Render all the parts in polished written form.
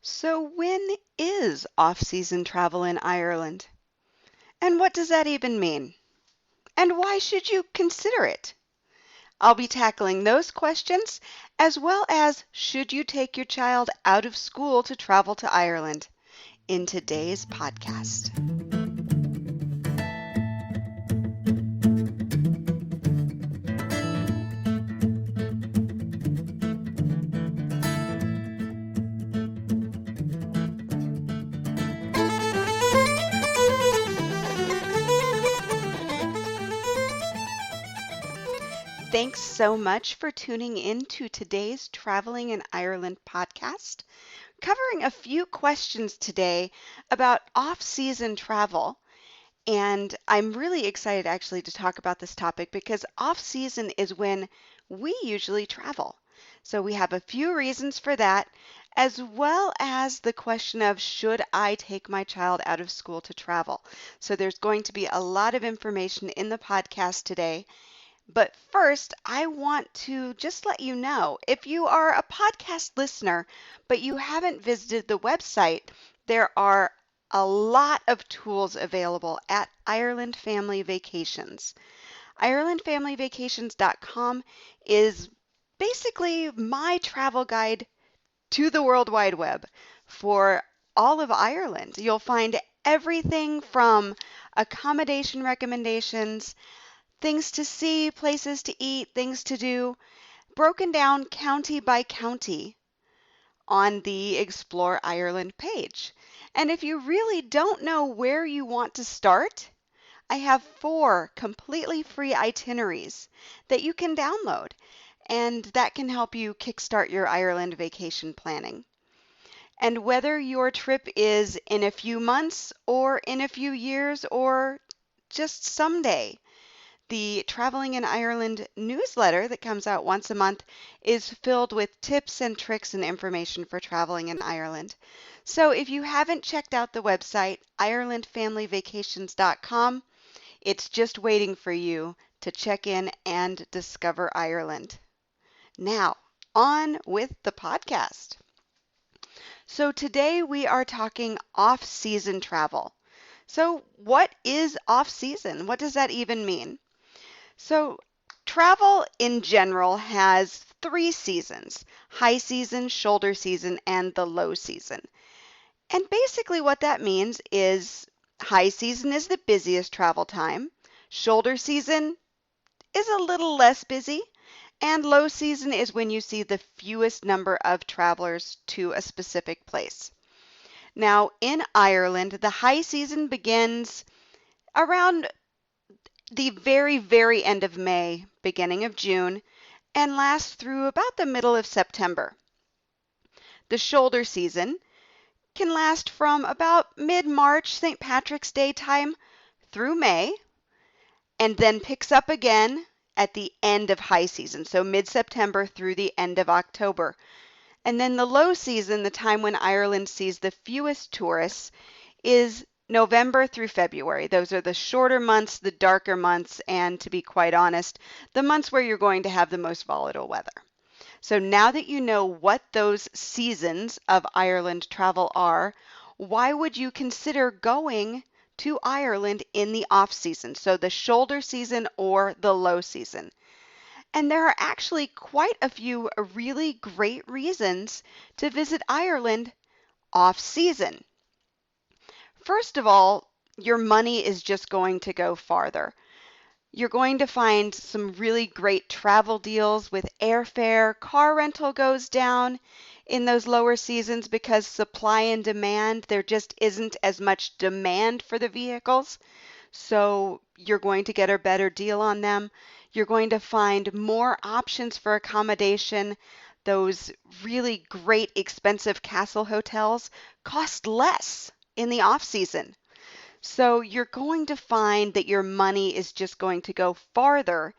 So when is off-season travel in Ireland? And what does that even mean? And why should you consider it? I'll be tackling those questions as well as should you take your child out of school to travel to Ireland in today's podcast. Thanks so much for tuning in to today's Traveling in Ireland podcast, covering a few questions today about off-season travel. And I'm really excited actually to talk about this topic because off-season is when we usually travel. So we have a few reasons for that, as well as the question of should I take my child out of school to travel? So there's going to be a lot of information in the podcast today. But first, I want to just let you know, if you are a podcast listener, but you haven't visited the website, there are a lot of tools available at Ireland Family Vacations. IrelandFamilyVacations.com is basically my travel guide to the World Wide Web for all of Ireland. You'll find everything from accommodation recommendations, things to see, places to eat, things to do, broken down county by county on the Explore Ireland page. And if you really don't know where you want to start, I have 4 completely free itineraries that you can download, and that can help you kickstart your Ireland vacation planning. And whether your trip is in a few months or in a few years or just someday, the Traveling in Ireland newsletter that comes out once a month is filled with tips and tricks and information for traveling in Ireland. So if you haven't checked out the website, IrelandFamilyVacations.com, it's just waiting for you to check in and discover Ireland. Now, on with the podcast. So today we are talking off-season travel. So what is off-season? What does that even mean? So travel in general has 3 seasons: high season, shoulder season, and the low season. And basically what that means is high season is the busiest travel time, shoulder season is a little less busy, and low season is when you see the fewest number of travelers to a specific place. Now in Ireland, the high season begins around the very, very end of May, beginning of June, and lasts through about the middle of September. The shoulder season can last from about mid-March, St. Patrick's Day time, through May, and then picks up again at the end of high season, so mid-September through the end of October. And then the low season, the time when Ireland sees the fewest tourists, is November through February. Those are the shorter months, the darker months, and to be quite honest, the months where you're going to have the most volatile weather. So now that you know what those seasons of Ireland travel are, why would you consider going to Ireland in the off season, so the shoulder season or the low season? And there are actually quite a few really great reasons to visit Ireland off season. First of all, your money is just going to go farther. You're going to find some really great travel deals with airfare. Car rental goes down in those lower seasons because supply and demand, there just isn't as much demand for the vehicles. So you're going to get a better deal on them. You're going to find more options for accommodation. Those really great expensive castle hotels cost less in the off season. So you're going to find that your money is just going to go farther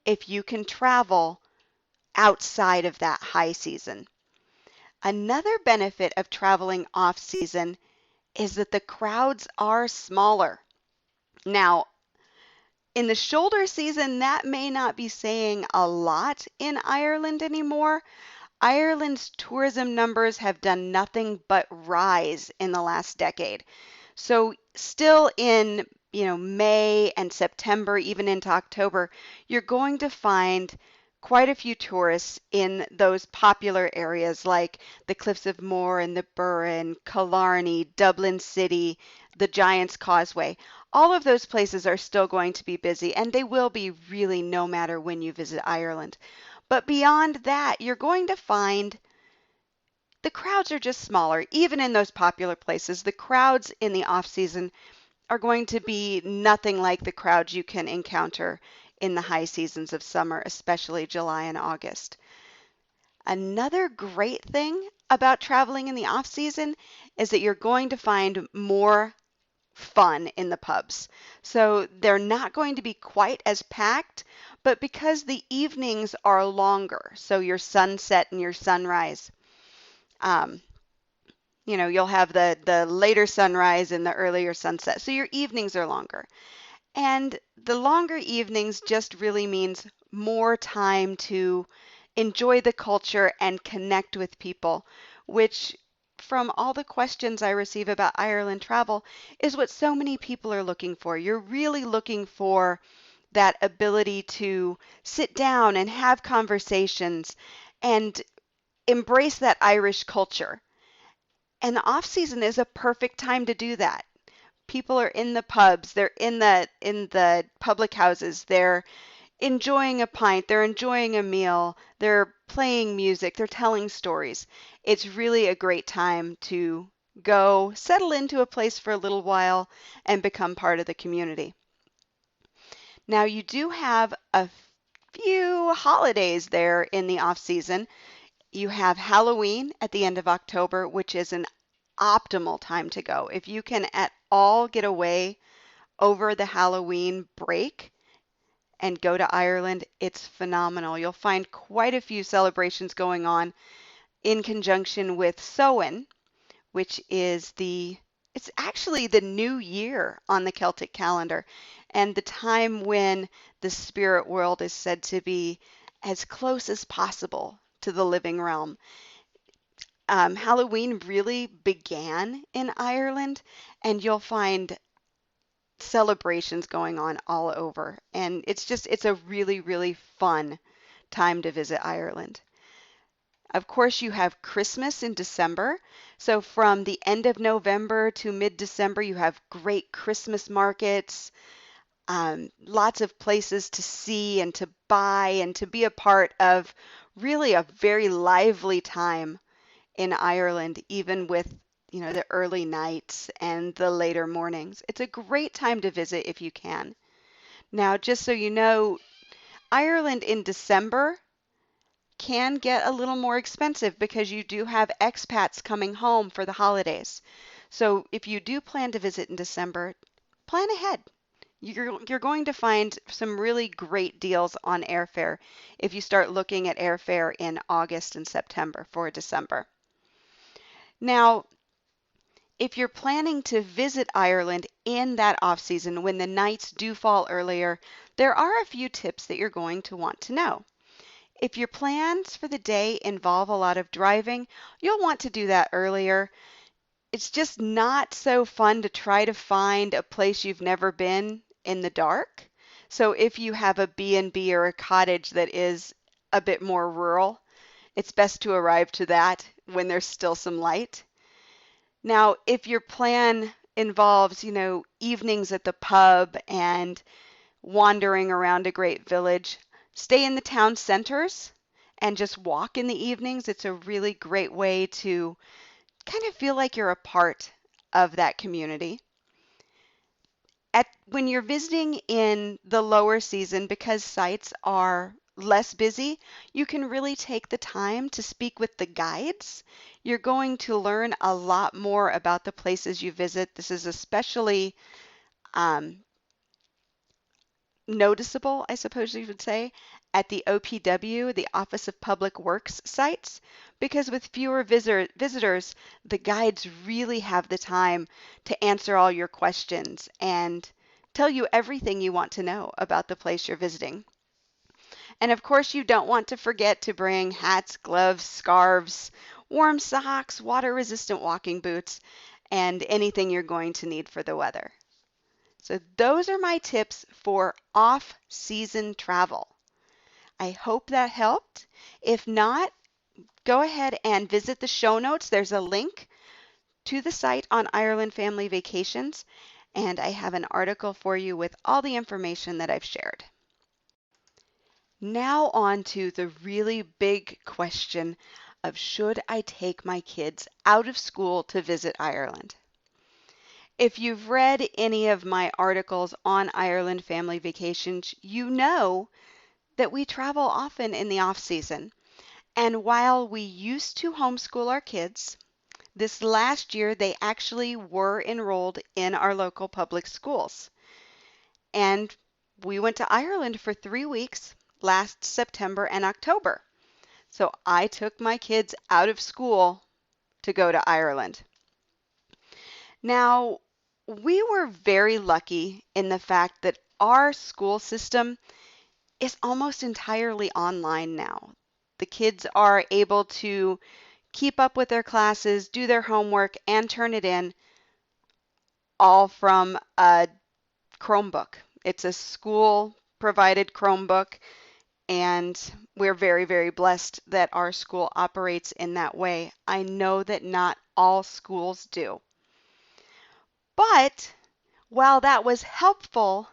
if you can travel outside of that high season. Another benefit of traveling off season is that the crowds are smaller. Now, in the shoulder season, that may not be saying a lot in Ireland anymore. Ireland's tourism numbers have done nothing but rise in the last decade. So still in, May and September, even into October, you're going to find quite a few tourists in those popular areas like the Cliffs of Moher and the Burren, Killarney, Dublin City, the Giant's Causeway. All of those places are still going to be busy, and they will be really no matter when you visit Ireland. But beyond that, you're going to find the crowds are just smaller. Even in those popular places, the crowds in the off season are going to be nothing like the crowds you can encounter in the high seasons of summer, especially July and August. Another great thing about traveling in the off season is that you're going to find more fun in the pubs. So they're not going to be quite as packed, but because the evenings are longer, so your sunset and your sunrise, um, you'll have the later sunrise and the earlier sunset. So your evenings are longer. And the longer evenings just really means more time to enjoy the culture and connect with people, which from all the questions I receive about Ireland travel is what so many people are looking for. You're really looking for that ability to sit down and have conversations and embrace that Irish culture. And the off season is a perfect time to do that. People are in the pubs, they're in the public houses, they're enjoying a pint, they're enjoying a meal, they're playing music, they're telling stories. It's really a great time to go settle into a place for a little while and become part of the community. Now, you do have a few holidays there in the off season. You have Halloween at the end of October, which is an optimal time to go. If you can at all get away over the Halloween break and go to Ireland, it's phenomenal. You'll find quite a few celebrations going on in conjunction with Samhain, which is it's actually the new year on the Celtic calendar and the time when the spirit world is said to be as close as possible to the living realm. Halloween really began in Ireland, and you'll find celebrations going on all over. And it's a really, really fun time to visit Ireland. Of course, you have Christmas in December. So from the end of November to mid-December, you have great Christmas markets, lots of places to see and to buy and to be a part of really a very lively time in Ireland, even with the early nights and the later mornings. It's a great time to visit if you can. Now, just so you know, Ireland in December can get a little more expensive because you do have expats coming home for the holidays. So if you do plan to visit in December, plan ahead. You're going to find some really great deals on airfare if you start looking at airfare in August and September for December. Now, if you're planning to visit Ireland in that off season when the nights do fall earlier, there are a few tips that you're going to want to know. If your plans for the day involve a lot of driving, you'll want to do that earlier. It's just not so fun to try to find a place you've never been in the dark. So if you have a B&B or a cottage that is a bit more rural, it's best to arrive to that when there's still some light. Now, if your plan involves, evenings at the pub and wandering around a great village, stay in the town centers and just walk in the evenings. It's a really great way to kind of feel like you're a part of that community. When you're visiting in the lower season, because sites are less busy, you can really take the time to speak with the guides. You're going to learn a lot more about the places you visit. This is especially um, noticeable, I suppose you would say, at the OPW, the Office of Public Works sites, because with fewer visitors, the guides really have the time to answer all your questions and tell you everything you want to know about the place you're visiting. And of course, you don't want to forget to bring hats, gloves, scarves, warm socks, water-resistant walking boots, and anything you're going to need for the weather. So those are my tips for off-season travel. I hope that helped. If not, go ahead and visit the show notes. There's a link to the site on Ireland Family Vacations, and I have an article for you with all the information that I've shared. Now on to the really big question of should I take my kids out of school to visit Ireland? If you've read any of my articles on Ireland Family Vacations, you know that we travel often in the off season. And while we used to homeschool our kids, this last year they actually were enrolled in our local public schools. And we went to Ireland for 3 weeks last September and October. So I took my kids out of school to go to Ireland. Now, we were very lucky in the fact that our school system is almost entirely online now. The kids are able to keep up with their classes, do their homework, and turn it in all from a Chromebook. It's a school provided Chromebook, and we're very, very blessed that our school operates in that way. I know that not all schools do. But while that was helpful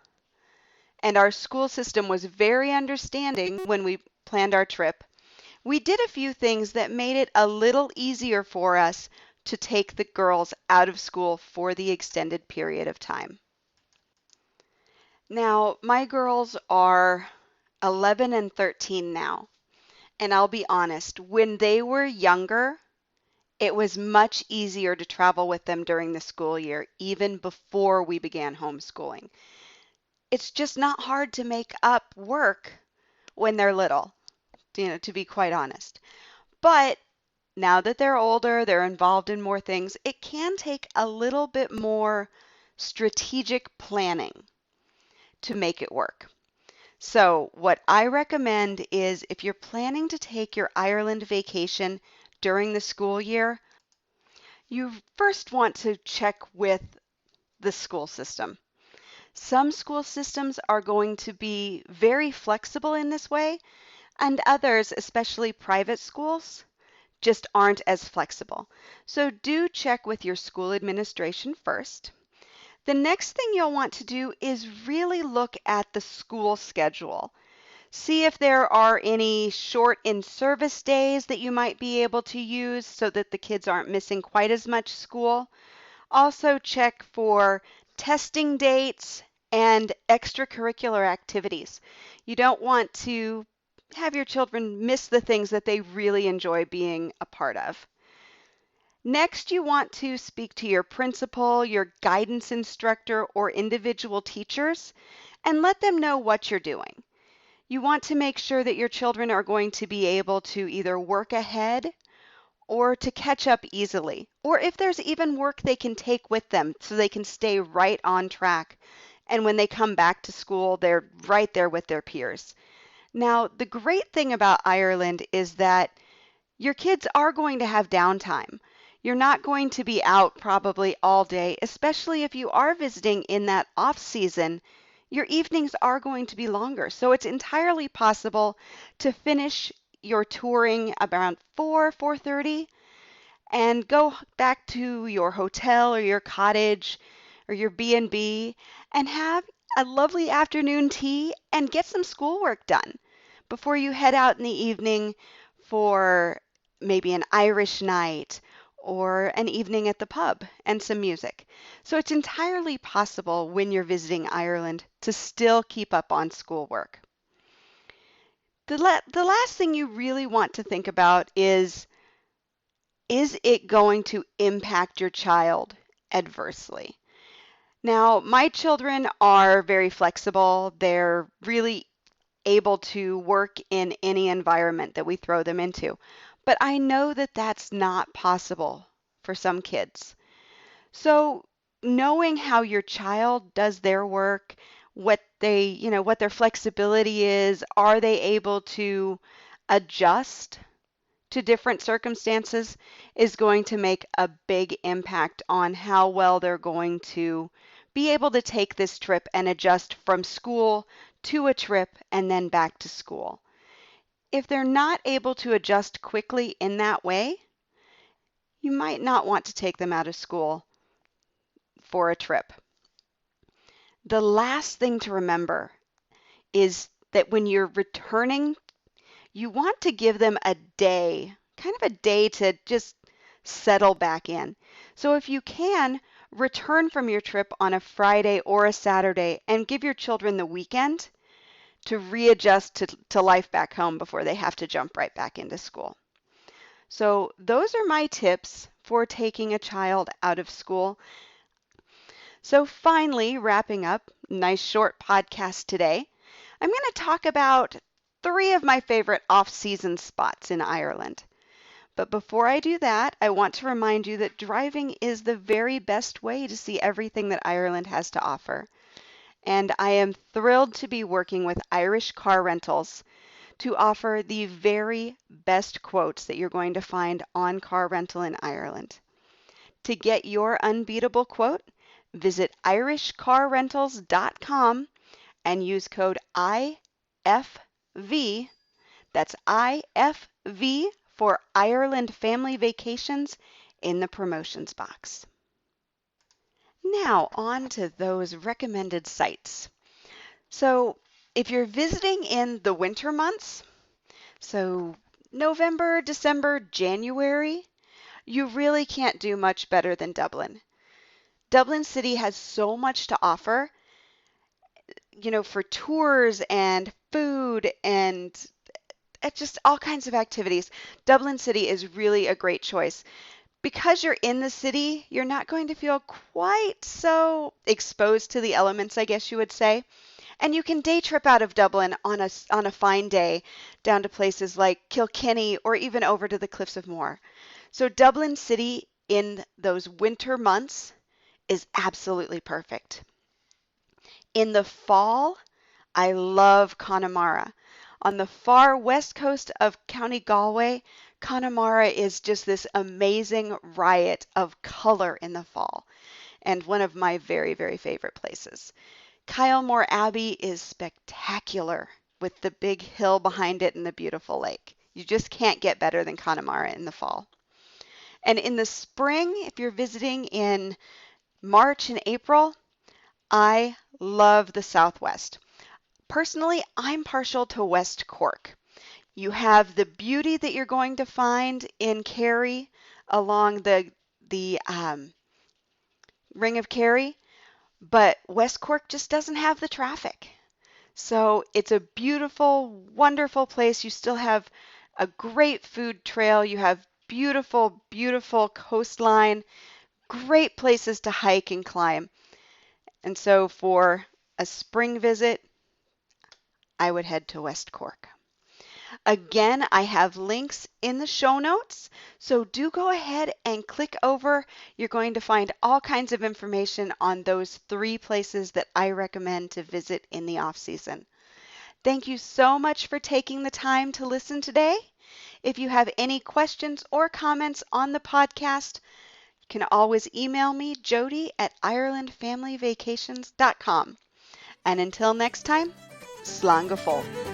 and our school system was very understanding when we planned our trip, we did a few things that made it a little easier for us to take the girls out of school for the extended period of time. Now, my girls are 11 and 13 now, and I'll be honest, when they were younger, it was much easier to travel with them during the school year, even before we began homeschooling. It's just not hard to make up work when they're little, to be quite honest. But now that they're older, they're involved in more things, it can take a little bit more strategic planning to make it work. So what I recommend is if you're planning to take your Ireland vacation during the school year, you first want to check with the school system. Some school systems are going to be very flexible in this way, and others, especially private schools, just aren't as flexible. So do check with your school administration first. The next thing you'll want to do is really look at the school schedule. See if there are any short in-service days that you might be able to use so that the kids aren't missing quite as much school. Also check for testing dates and extracurricular activities. You don't want to have your children miss the things that they really enjoy being a part of. Next, you want to speak to your principal, your guidance instructor, or individual teachers and let them know what you're doing. You want to make sure that your children are going to be able to either work ahead or to catch up easily, or if there's even work they can take with them so they can stay right on track. And when they come back to school, they're right there with their peers. Now, the great thing about Ireland is that your kids are going to have downtime. You're not going to be out probably all day, especially if you are visiting in that off season. Your evenings are going to be longer. So it's entirely possible to finish your touring around 4:30, and go back to your hotel or your cottage or your B&B and have a lovely afternoon tea and get some schoolwork done before you head out in the evening for maybe an Irish night or an evening at the pub and some music. So it's entirely possible when you're visiting Ireland to still keep up on schoolwork. The last thing you really want to think about is it going to impact your child adversely? Now, my children are very flexible. They're really able to work in any environment that we throw them into. But I know that that's not possible for some kids. So knowing how your child does their work, what their flexibility is. Are they able to adjust to different circumstances is going to make a big impact on how well they're going to be able to take this trip and adjust from school to a trip and then back to school. If they're not able to adjust quickly in that way, you might not want to take them out of school for a trip. The last thing to remember is that when you're returning, you want to give them a day, kind of a day to just settle back in. So if you can, return from your trip on a Friday or a Saturday and give your children the weekend to readjust to life back home before they have to jump right back into school. So those are my tips for taking a child out of school. So finally, wrapping up, nice short podcast today, I'm going to talk about 3 of my favorite off-season spots in Ireland. But before I do that, I want to remind you that driving is the very best way to see everything that Ireland has to offer. And I am thrilled to be working with Irish Car Rentals to offer the very best quotes that you're going to find on car rental in Ireland. To get your unbeatable quote, visit irishcarrentals.com and use code IFV, that's IFV for Ireland Family Vacations in the promotions box. Now on to those recommended sites. So if you're visiting in the winter months, so November, December, January, you really can't do much better than Dublin. Dublin City has so much to offer, for tours and food and just all kinds of activities. Dublin City is really a great choice. Because you're in the city, you're not going to feel quite so exposed to the elements, I guess you would say. And you can day trip out of Dublin on a fine day down to places like Kilkenny or even over to the Cliffs of Moher. So Dublin City in those winter months is absolutely perfect. In the fall, I love Connemara. On the far west coast of County Galway, Connemara is just this amazing riot of color in the fall, and one of my very, very favorite places. Kylemore Abbey is spectacular with the big hill behind it and the beautiful lake. You just can't get better than Connemara in the fall. And in the spring, if you're visiting in March and April, I love the Southwest. Personally, I'm partial to West Cork. You have the beauty that you're going to find in Kerry along the Ring of Kerry, but West Cork just doesn't have the traffic. So it's a beautiful, wonderful place. You still have a great food trail. You have beautiful, beautiful coastline, great places to hike and climb. And so for a spring visit, I would head to West Cork. Again, I have links in the show notes, so do go ahead and click over. You're going to find all kinds of information on those 3 places that I recommend to visit in the off season. Thank you so much for taking the time to listen today. If you have any questions or comments on the podcast, you can always email me, Jody at IrelandFamilyVacations.com. And until next time, slán go fóill.